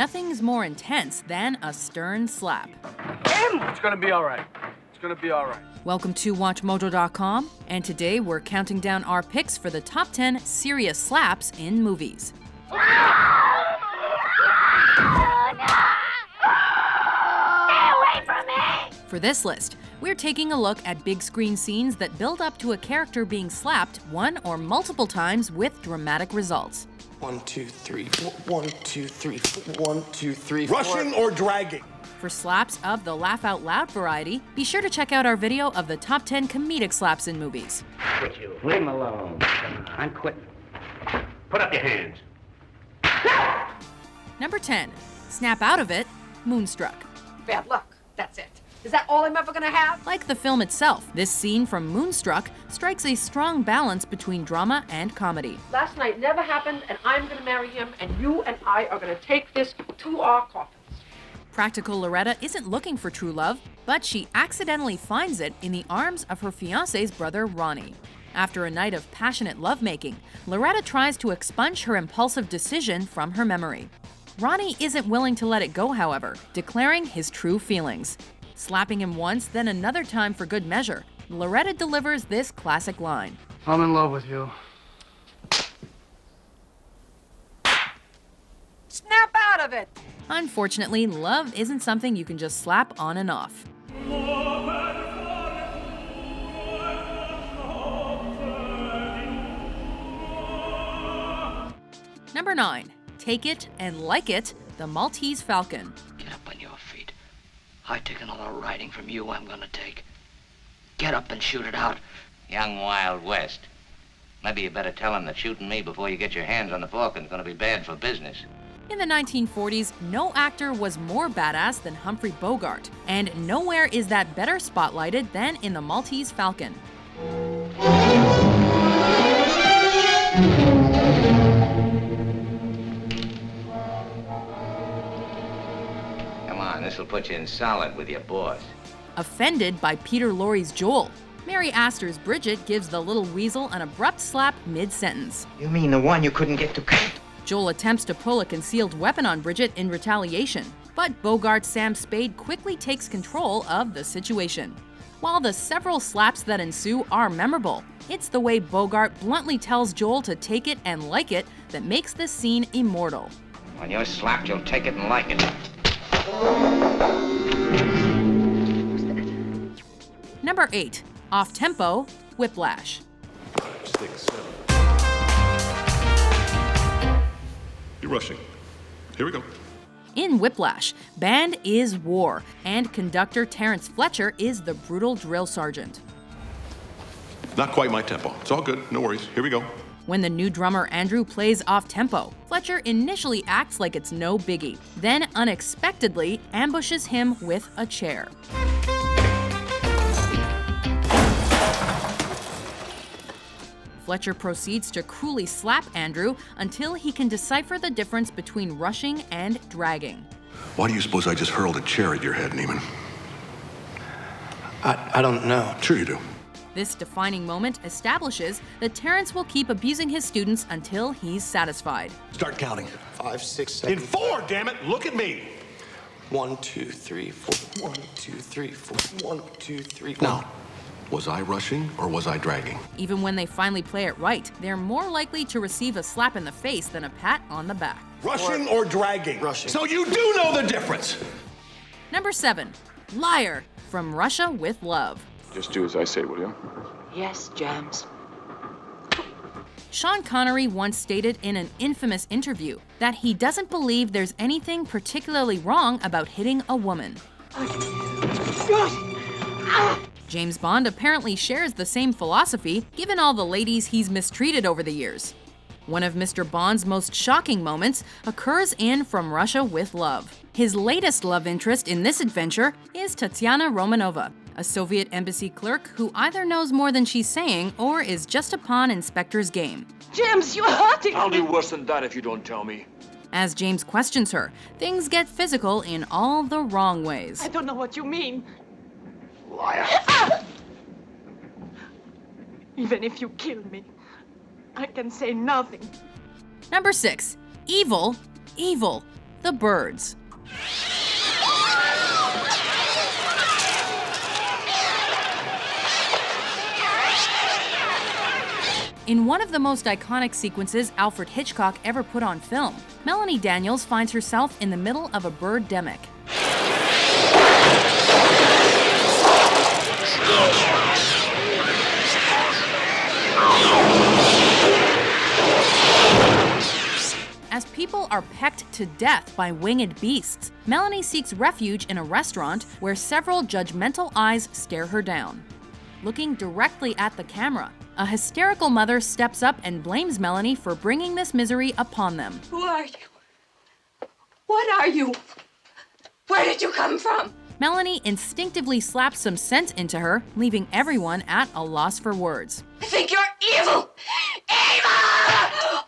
Nothing's more intense than a stern slap. It's gonna be all right. It's gonna be all right. Welcome to WatchMojo.com, and today we're counting down our picks for the top 10 serious slaps in movies. Stay away from me! For this list, we're taking a look at big screen scenes that build up to a character being slapped one or multiple times with dramatic results. 1, 2, 3, 4. 1, 2, 3, 4. 1, 2, 3, 4. Rushing or dragging? For slaps of the laugh out loud variety, be sure to check out our video of the top 10 comedic slaps in movies. Quit you. Leave him alone. Come on, quit. Put up your hands. Number 10. Snap out of it, Moonstruck. Bad luck. That's it. Is that all I'm ever gonna have? Like the film itself, this scene from Moonstruck strikes a strong balance between drama and comedy. Last night never happened, and I'm gonna marry him, and you and I are gonna take this to our coffins. Practical Loretta isn't looking for true love, but she accidentally finds it in the arms of her fiancé's brother, Ronnie. After a night of passionate lovemaking, Loretta tries to expunge her impulsive decision from her memory. Ronnie isn't willing to let it go, however, declaring his true feelings. Slapping him once, then another time for good measure, Loretta delivers this classic line. I'm in love with you. Snap out of it! Unfortunately, love isn't something you can just slap on and off. Number 9. Take It and Like It, the Maltese Falcon. Get up on your feet. I take another riding from you I'm gonna take. Get up and shoot it out. Young Wild West. Maybe you better tell him that shooting me before you get your hands on the Falcon's gonna be bad for business. In the 1940s, no actor was more badass than Humphrey Bogart, and nowhere is that better spotlighted than in the Maltese Falcon. Come on, this'll put you in solid with your boss. Offended by Peter Lorre's Joel, Mary Astor's Bridget gives the little weasel an abrupt slap mid-sentence. You mean the one you couldn't get to cut? Joel attempts to pull a concealed weapon on Bridget in retaliation, but Bogart's Sam Spade quickly takes control of the situation. While the several slaps that ensue are memorable, it's the way Bogart bluntly tells Joel to take it and like it that makes this scene immortal. When you're slapped, you'll take it and like it. Number 8. Off-tempo, Whiplash. 5, 6, 7. You're rushing. Here we go. In Whiplash, band is war, and conductor Terrence Fletcher is the brutal drill sergeant. Not quite my tempo. It's all good. No worries. Here we go. When the new drummer Andrew plays off-tempo, Fletcher initially acts like it's no biggie, then unexpectedly ambushes him with a chair. Fletcher proceeds to cruelly slap Andrew until he can decipher the difference between rushing and dragging. Why do you suppose I just hurled a chair at your head, Neiman? I don't know. Sure you do. This defining moment establishes that Terrence will keep abusing his students until he's satisfied. Start counting. 5, 6, 7. In 4, damn it! Look at me! 1, 2, 3, 4. 1, 2, 3, 4. 1, 2, 3. Now, was I rushing or was I dragging? Even when they finally play it right, they're more likely to receive a slap in the face than a pat on the back. Rushing or dragging? Rushing. So you do know the difference! Number 7. Liar, from Russia with Love. Just do as I say, will you? Yes, James. Sean Connery once stated in an infamous interview that he doesn't believe there's anything particularly wrong about hitting a woman. James Bond apparently shares the same philosophy, given all the ladies he's mistreated over the years. One of Mr. Bond's most shocking moments occurs in From Russia with Love. His latest love interest in this adventure is Tatiana Romanova, a Soviet embassy clerk who either knows more than she's saying or is just a pawn in Spectre's game. James, you're hurting I'll me. do worse than that if you don't tell me. As James questions her, things get physical in all the wrong ways. I don't know what you mean. Liar. Even if you kill me, I can say nothing. Number 6. Evil, Evil, the birds. In one of the most iconic sequences Alfred Hitchcock ever put on film, Melanie Daniels finds herself in the middle of a birdemic. As people are pecked to death by winged beasts, Melanie seeks refuge in a restaurant where several judgmental eyes stare her down. Looking directly at the camera, a hysterical mother steps up and blames Melanie for bringing this misery upon them. Who are you? What are you? Where did you come from? Melanie instinctively slaps some sense into her, leaving everyone at a loss for words. I think you're evil! Evil!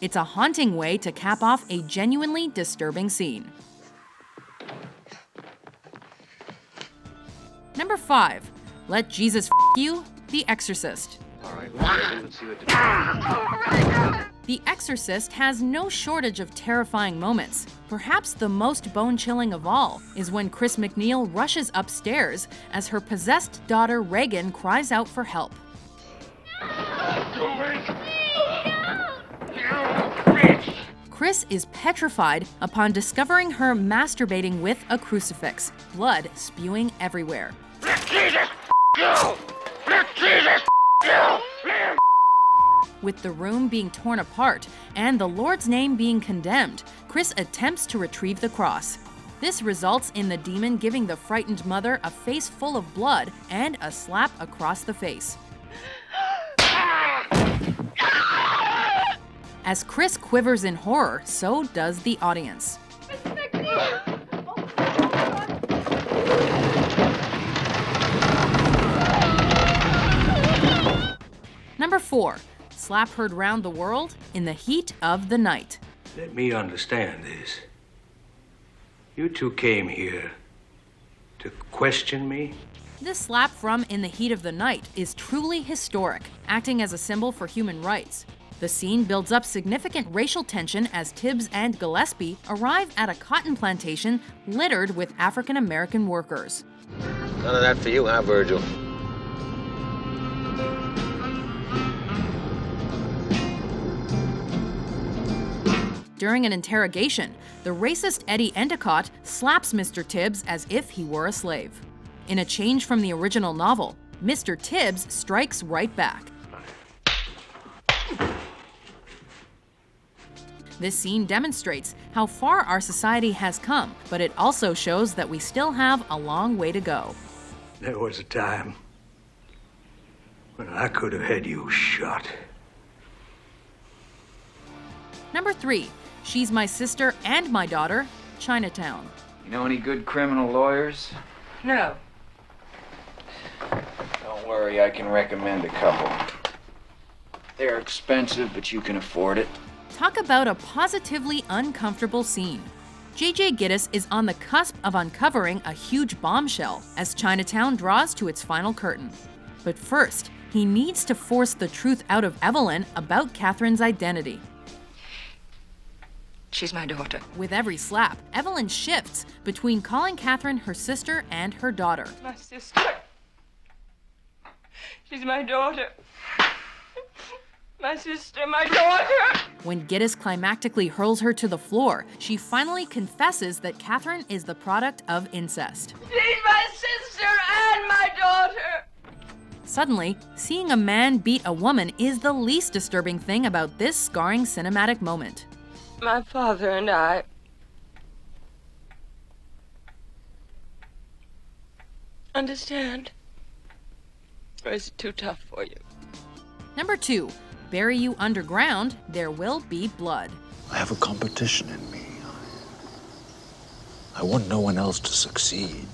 It's a haunting way to cap off a genuinely disturbing scene. Number 5. Let Jesus F You, The Exorcist. The Exorcist has no shortage of terrifying moments. Perhaps the most bone-chilling of all is when Chris McNeil rushes upstairs as her possessed daughter Reagan cries out for help. Chris is petrified upon discovering her masturbating with a crucifix, blood spewing everywhere. With the room being torn apart and the Lord's name being condemned, Chris attempts to retrieve the cross. This results in the demon giving the frightened mother a face full of blood and a slap across the face. As Chris quivers in horror, so does the audience. Number 4. Slap heard round the world in the heat of the night. Let me understand this. You two came here to question me? This slap from In the Heat of the Night is truly historic, acting as a symbol for human rights. The scene builds up significant racial tension as Tibbs and Gillespie arrive at a cotton plantation littered with African American workers. None of that for you, huh, Virgil? During an interrogation, the racist Eddie Endicott slaps Mr. Tibbs as if he were a slave. In a change from the original novel, Mr. Tibbs strikes right back. This scene demonstrates how far our society has come, but it also shows that we still have a long way to go. There was a time when I could have had you shot. Number 3. She's My Sister and My Daughter, Chinatown. You know any good criminal lawyers? No. Don't worry, I can recommend a couple. They're expensive, but you can afford it. Talk about a positively uncomfortable scene. J.J. Gittes is on the cusp of uncovering a huge bombshell as Chinatown draws to its final curtain. But first, he needs to force the truth out of Evelyn about Catherine's identity. She's my daughter. With every slap, Evelyn shifts between calling Catherine her sister and her daughter. My sister. She's my daughter. My sister, my daughter. When Gittes climactically hurls her to the floor, she finally confesses that Catherine is the product of incest. She's my sister and my daughter. Suddenly, seeing a man beat a woman is the least disturbing thing about this scarring cinematic moment. My father and I. Understand? Or is it too tough for you? Number 2. Bury you underground, there will be blood. I have a competition in me. I want no one else to succeed.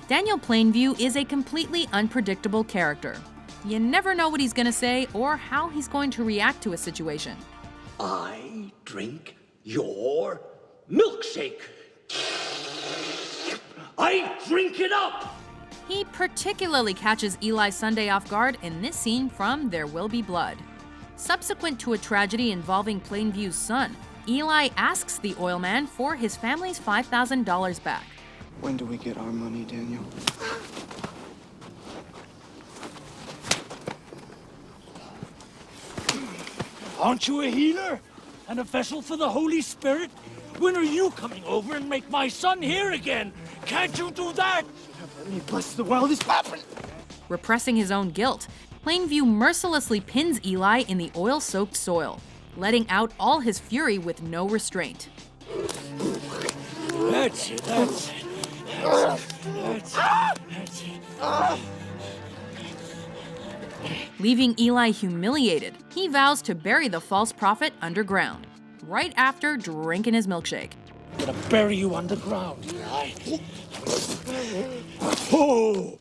Daniel Plainview is a completely unpredictable character. You never know what he's going to say or how he's going to react to a situation. I drink your milkshake. I drink it up! He particularly catches Eli Sunday off guard in this scene from There Will Be Blood. Subsequent to a tragedy involving Plainview's son, Eli asks the oil man for his family's $5,000 back. When do we get our money, Daniel? Aren't you a healer? And a vessel for the Holy Spirit? When are you coming over and make my son hear again? Can't you do that? Let me bless the wildest weapon. Repressing his own guilt, Plainview mercilessly pins Eli in the oil-soaked soil, letting out all his fury with no restraint. That's it, that's it. That's it. Leaving Eli humiliated, he vows to bury the false prophet underground, right after drinking his milkshake. I'm gonna bury you underground, Eli. Oh,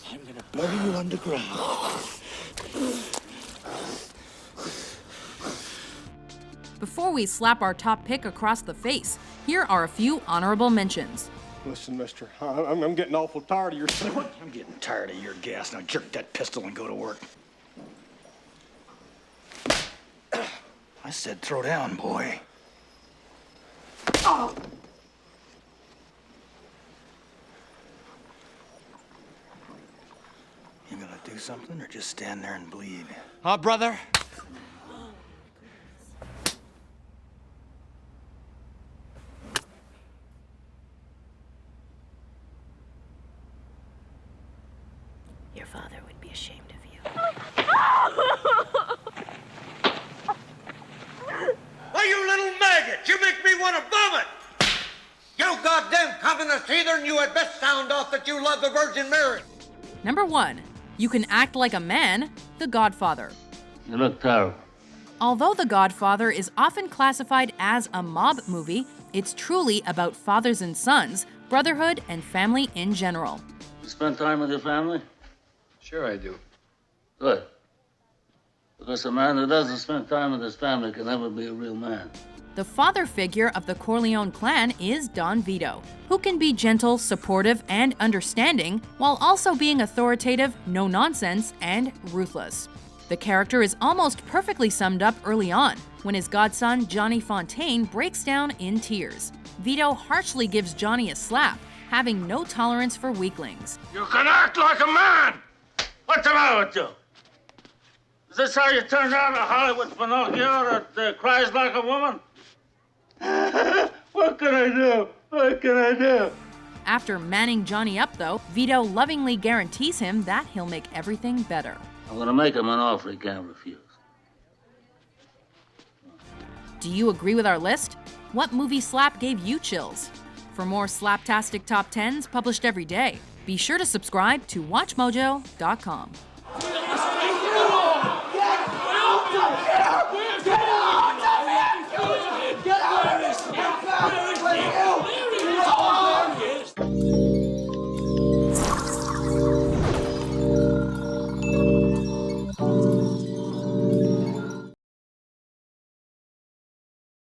I'm gonna bury you underground. Before we slap our top pick across the face, here are a few honorable mentions. Listen, mister, I'm getting awful tired of your... I'm getting tired of your gas. Now jerk that pistol and go to work. I said throw down, boy. Oh. You gonna do something or just stand there and bleed? Brother? Your father would be ashamed of you. Why, you little maggot! You make me want to vomit! You goddamn communist heathen, you had best sound off that you love the Virgin Mary. Number 1. You Can Act Like a Man, The Godfather. You look terrible. Although The Godfather is often classified as a mob movie, it's truly about fathers and sons, brotherhood, and family in general. You spend time with your family? Sure I do. Good. Because a man who doesn't spend time with his family can never be a real man. The father figure of the Corleone clan is Don Vito, who can be gentle, supportive, and understanding, while also being authoritative, no-nonsense, and ruthless. The character is almost perfectly summed up early on, when his godson, Johnny Fontaine, breaks down in tears. Vito harshly gives Johnny a slap, having no tolerance for weaklings. You can act like a man! What's the matter with you? Is this how you turn out a Hollywood Pinocchio that cries like a woman? What can I do? What can I do? After manning Johnny up, though, Vito lovingly guarantees him that he'll make everything better. I'm gonna make him an offer he can't refuse. Do you agree with our list? What movie slap gave you chills? For more slaptastic top 10s published every day, be sure to subscribe to WatchMojo.com.